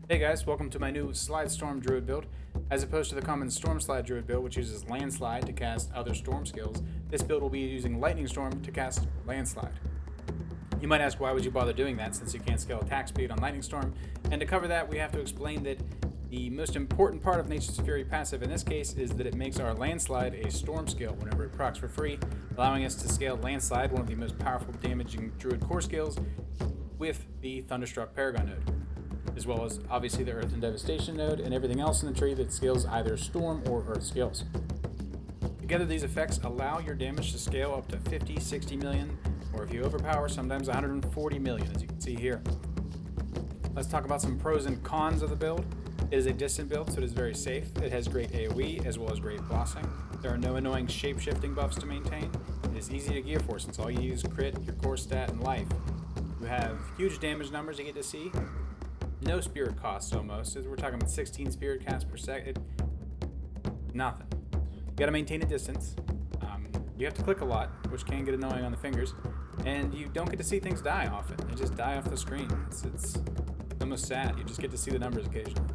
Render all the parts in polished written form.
Hey guys, welcome to my new Slidestorm Druid build. As opposed to the common Storm Slide Druid build, which uses Landslide to cast other storm skills, this build will be using Lightning Storm to cast Landslide. You might ask, why would you bother doing that since you can't scale attack speed on Lightning Storm? And to cover that, we have to explain that the most important part of Nature's Fury passive in this case is that it makes our Landslide a storm skill whenever it procs for free, allowing us to scale Landslide, one of the most powerful damaging Druid core skills, with the Thunderstruck Paragon node, as well as obviously the Earth and Devastation node and everything else in the tree that scales either Storm or Earth skills. Together, these effects allow your damage to scale up to 50, 60 million, or if you overpower, sometimes 140 million, as you can see here. Let's talk about some pros and cons of the build. It is a distant build, so it is very safe. It has great AoE as well as great bossing. There are no annoying shape-shifting buffs to maintain. It is easy to gear for since all you use is crit, your core stat, and life. You have huge damage numbers you get to see. No spirit costs almost. We're talking about 16 spirit casts per second. Nothing. You gotta maintain a distance. You have to click a lot, which can get annoying on the fingers. And you don't get to see things die often. They just die off the screen. It's almost sad. You just get to see the numbers occasionally.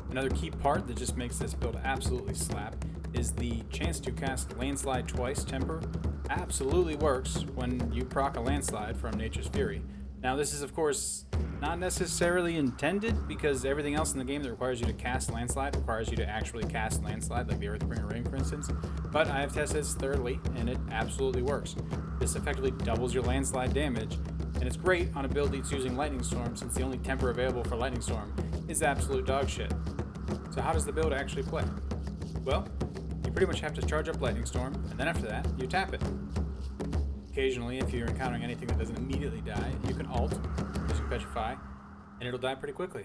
Another key part that just makes this build absolutely slap is the chance to cast Landslide twice. Temper absolutely works when you proc a Landslide from Nature's Fury. Now this is of course not necessarily intended, because everything else in the game that requires you to cast Landslide requires you to actually cast Landslide, like the Earthbringer Ring for instance. But I have tested this thoroughly and it absolutely works. This effectively doubles your Landslide damage, and it's great on a build that's using Lightning Storm, since the only temper available for Lightning Storm is absolute dog shit. So how does the build actually play? Well, you pretty much have to charge up Lightning Storm, and then after that, you tap it. Occasionally, if you're encountering anything that doesn't immediately die, you can ult, using Petrify, and it'll die pretty quickly.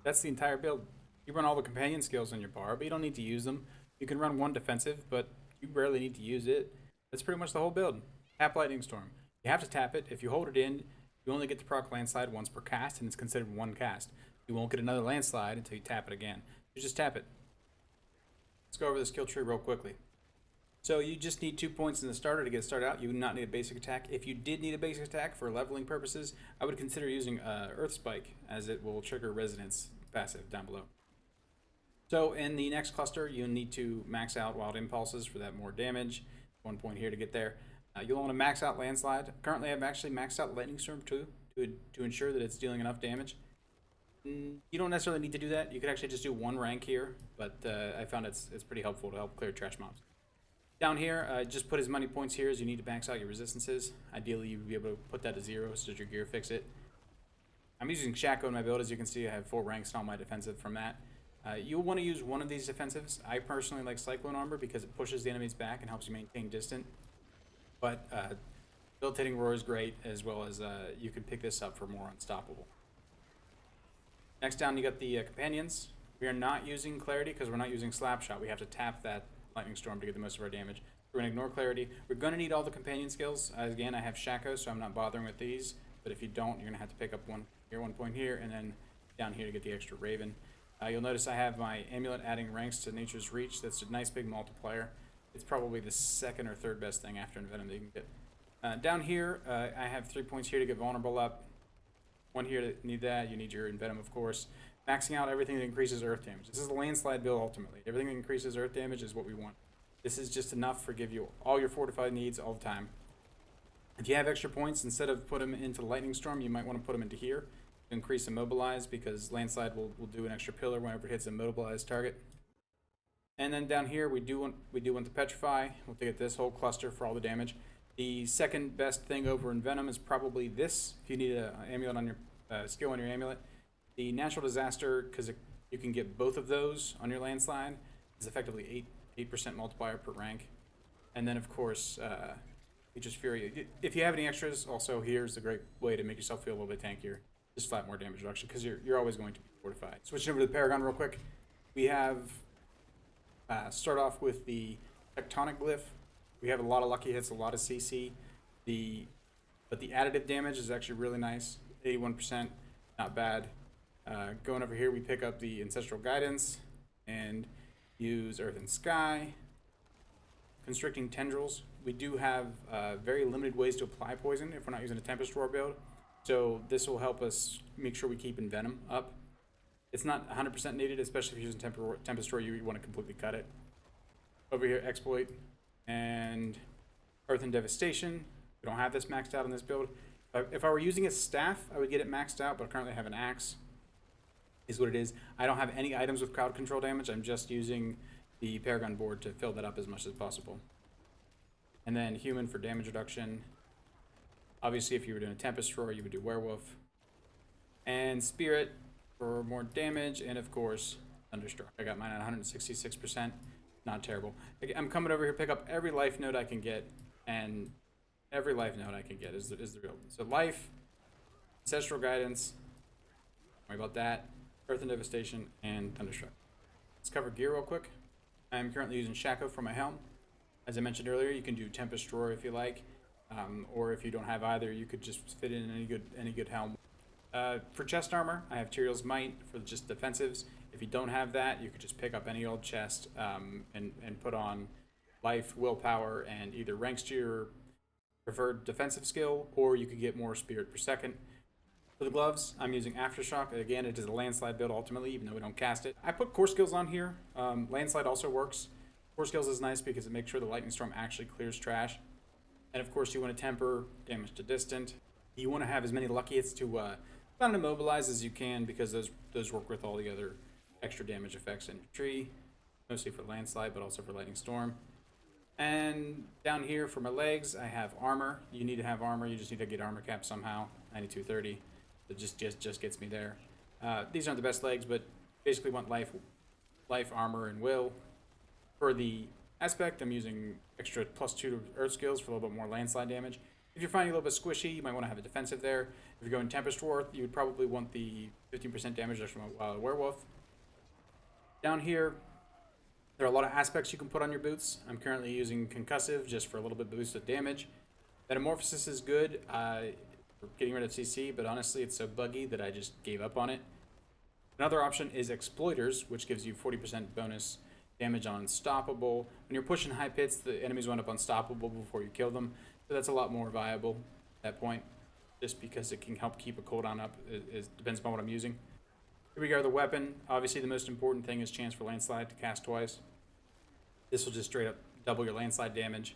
That's the entire build. You run all the companion skills on your bar, but you don't need to use them. You can run one defensive, but you rarely need to use it. That's pretty much the whole build. Tap Lightning Storm. You have to tap it. If you hold it in, you only get to proc Landslide once per cast, and it's considered one cast. You won't get another Landslide until you tap it again. You just tap it. Let's go over the skill tree real quickly. So you just need 2 points in the starter to get started out. You do not need a basic attack. If you did need a basic attack for leveling purposes, I would consider using Earth Spike, as it will trigger Resonance passive down below. So in the next cluster, you need to max out Wild Impulses for that more damage. 1 point here to get there. You'll want to max out Landslide. Currently, I've actually maxed out Lightning Storm too, to ensure that it's dealing enough damage. You don't necessarily need to do that. You could actually just do one rank here, but I found it's pretty helpful to help clear trash mobs. Down here, just put as many points here as you need to max out your resistances. Ideally, you would be able to put that to 0 so that your gear fix it. I'm using Shaco in my build. As you can see, I have 4 ranks in all my defensive from that. You'll want to use one of these defensives. I personally like Cyclone Armor because it pushes the enemies back and helps you maintain distant. But Debilitating Roar is great, as well as you can pick this up for more Unstoppable. Next down, you got the companions. We are not using Clarity because we're not using Slapshot. We have to tap that Lightning Storm to get the most of our damage. We're going to ignore Clarity. We're going to need all the companion skills. Again, I have Shaco, so I'm not bothering with these. But if you don't, you're going to have to pick up one here, 1 point here, and then down here to get the extra Raven. You'll notice I have my Amulet adding ranks to Nature's Reach. That's a nice big multiplier. It's probably the second or third best thing after Envenom that you can get. Down here, I have 3 points here to get Vulnerable up. 1 here to need that. You need your Envenom, of course. Maxing out everything that increases Earth damage. This is a Landslide build ultimately. Everything that increases Earth damage is what we want. This is just enough for give you all your fortified needs all the time. If you have extra points, instead of put them into Lightning Storm, you might want to put them into here to increase Immobilize, because Landslide will do an extra pillar whenever it hits a mobilized target. And then down here, we do want to Petrify. We'll get this whole cluster for all the damage. The second best thing over Envenom is probably this. If you need an amulet on your skill on your amulet. The Natural Disaster, because you can get both of those on your Landslide, is effectively 8% multiplier per rank. And then, of course, Nature's Fury. If you have any extras, also here's a great way to make yourself feel a little bit tankier. Just flat more damage reduction, because you're always going to be fortified. Switching over to the Paragon real quick. We have, start off with the Tectonic Glyph. We have a lot of lucky hits, a lot of CC. But the additive damage is actually really nice. 81%, not bad. Going over here, we pick up the Ancestral Guidance and use Earth and Sky. Constricting Tendrils. We do have very limited ways to apply poison if we're not using a Tempest Roar build. So this will help us make sure we keep Envenom up. It's not 100% needed, especially if you're using Tempest Roar, you want to completely cut it. Over here, Exploit and Earth and Devastation. We don't have this maxed out on this build. If I were using a staff, I would get it maxed out, but I currently have an axe. Is what it is. I don't have any items with crowd control damage. I'm just using the Paragon board to fill that up as much as possible. And then Human for damage reduction. Obviously, if you were doing a Tempest Roar, you would do Werewolf. And Spirit for more damage, and of course, Thunderstruck. I got mine at 166%. Not terrible. I'm coming over here, pick up every life node I can get, and every life node I can get is the real. So life, Ancestral Guidance, don't worry about that, Earth and Devastation, and Thunderstruck. Let's cover gear real quick. I'm currently using Shaco for my helm. As I mentioned earlier, you can do Tempest Roar if you like, or if you don't have either, you could just fit in any good helm. For chest armor, I have Tyrael's Might for just defensives. If you don't have that, you could just pick up any old chest and put on life, willpower, and either ranks to your preferred defensive skill, or you could get more spirit per second. For the gloves, I'm using Aftershock. Again, it is a landslide build ultimately, even though we don't cast it. I put core skills on here. Landslide also works. Core skills is nice because it makes sure the lightning storm actually clears trash. And of course, you want to temper damage to distant. You want to have as many lucky hits to immobilize as you can, because those work with all the other extra damage effects in tree, mostly for landslide, but also for lightning storm. And down here for my legs, I have armor. You need to have armor. You just need to get armor cap somehow. 9230. It just gets me there. These aren't the best legs, but basically want life, armor, and will. For the aspect, I'm using extra +2 to earth skills for a little bit more landslide damage. If you're finding a little bit squishy, you might want to have a defensive there. If you're going Tempest Roar, you would probably want the 15% damage from a werewolf. Down here, there are a lot of aspects you can put on your boots. I'm currently using Concussive just for a little bit boosted damage. Metamorphosis is good for getting rid of CC, but honestly it's so buggy that I just gave up on it. Another option is Exploiters, which gives you 40% bonus damage on Unstoppable. When you're pushing high pits, the enemies wind up unstoppable before you kill them, so that's a lot more viable at that point, just because it can help keep a cooldown up. It depends upon what I'm using. Here we go, the weapon. Obviously the most important thing is chance for landslide to cast twice. This will just straight up double your landslide damage.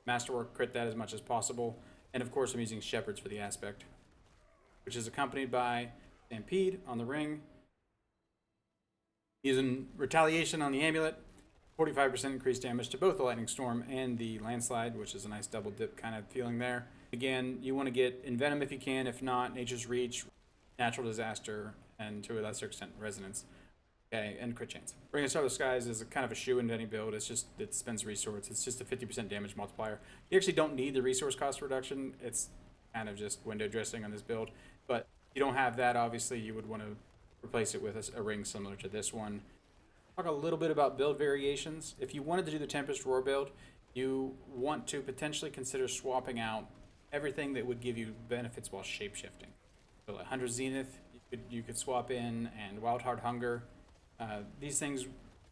Masterwork, crit that as much as possible. And of course I'm using Shepherds for the aspect, which is accompanied by Stampede on the ring. Using Retaliation on the amulet, 45% increased damage to both the Lightning Storm and the Landslide, which is a nice double dip kind of feeling there. Again, you want to get Envenom if you can. If not, Nature's Reach, Natural Disaster, and to a lesser extent, Resonance. Okay, and crit chance. Ring of Starless Skies is a kind of a shoe in any build. It's just, it spends resource. It's just a 50% damage multiplier. You actually don't need the resource cost reduction. It's kind of just window dressing on this build. But if you don't have that, obviously you would want to replace it with a ring similar to this one. Talk a little bit about build variations. If you wanted to do the Tempest Roar build, you want to potentially consider swapping out everything that would give you benefits while shapeshifting. So like 100 Zenith, you could swap in, and Wild Heart Hunger. These things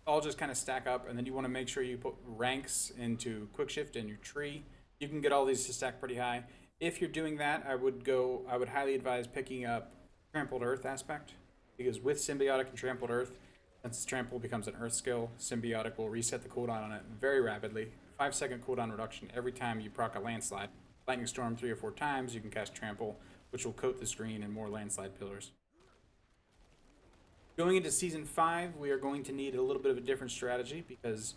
all just kind of stack up, and then you want to make sure you put ranks into Quick Shift in your tree. You can get all these to stack pretty high. If you're doing that, I would highly advise picking up Trampled Earth aspect, because with Symbiotic and Trampled Earth, since Trample becomes an Earth skill, Symbiotic will reset the cooldown on it very rapidly. 5-second cooldown reduction every time you proc a Landslide. Lightning Storm 3 or 4 times, you can cast Trample, which will coat the screen in more Landslide pillars. Going into Season 5, we are going to need a little bit of a different strategy, because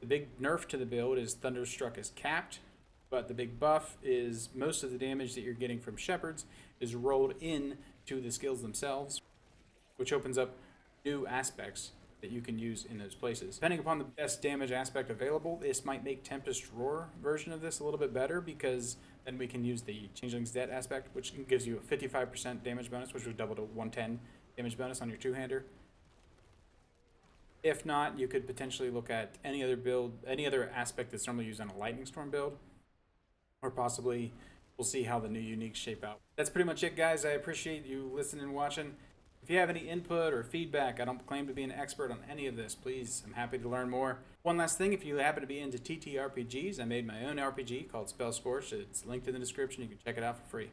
the big nerf to the build is Thunderstruck is capped, but the big buff is most of the damage that you're getting from Shepherds is rolled in to the skills themselves, which opens up new aspects that you can use in those places. Depending upon the best damage aspect available, this might make Tempest Roar version of this a little bit better, because then we can use the Changeling's Debt aspect, which gives you a 55% damage bonus, which would double to 110 damage bonus on your two-hander. If not, you could potentially look at any other build, any other aspect that's normally used on a Lightning Storm build, or possibly we'll see how the new uniques shape out. That's pretty much it, guys. I appreciate you listening and watching. If you have any input or feedback, I don't claim to be an expert on any of this. Please, I'm happy to learn more. One last thing, if you happen to be into TTRPGs, I made my own RPG called Spell Scorch. It's linked in the description. You can check it out for free.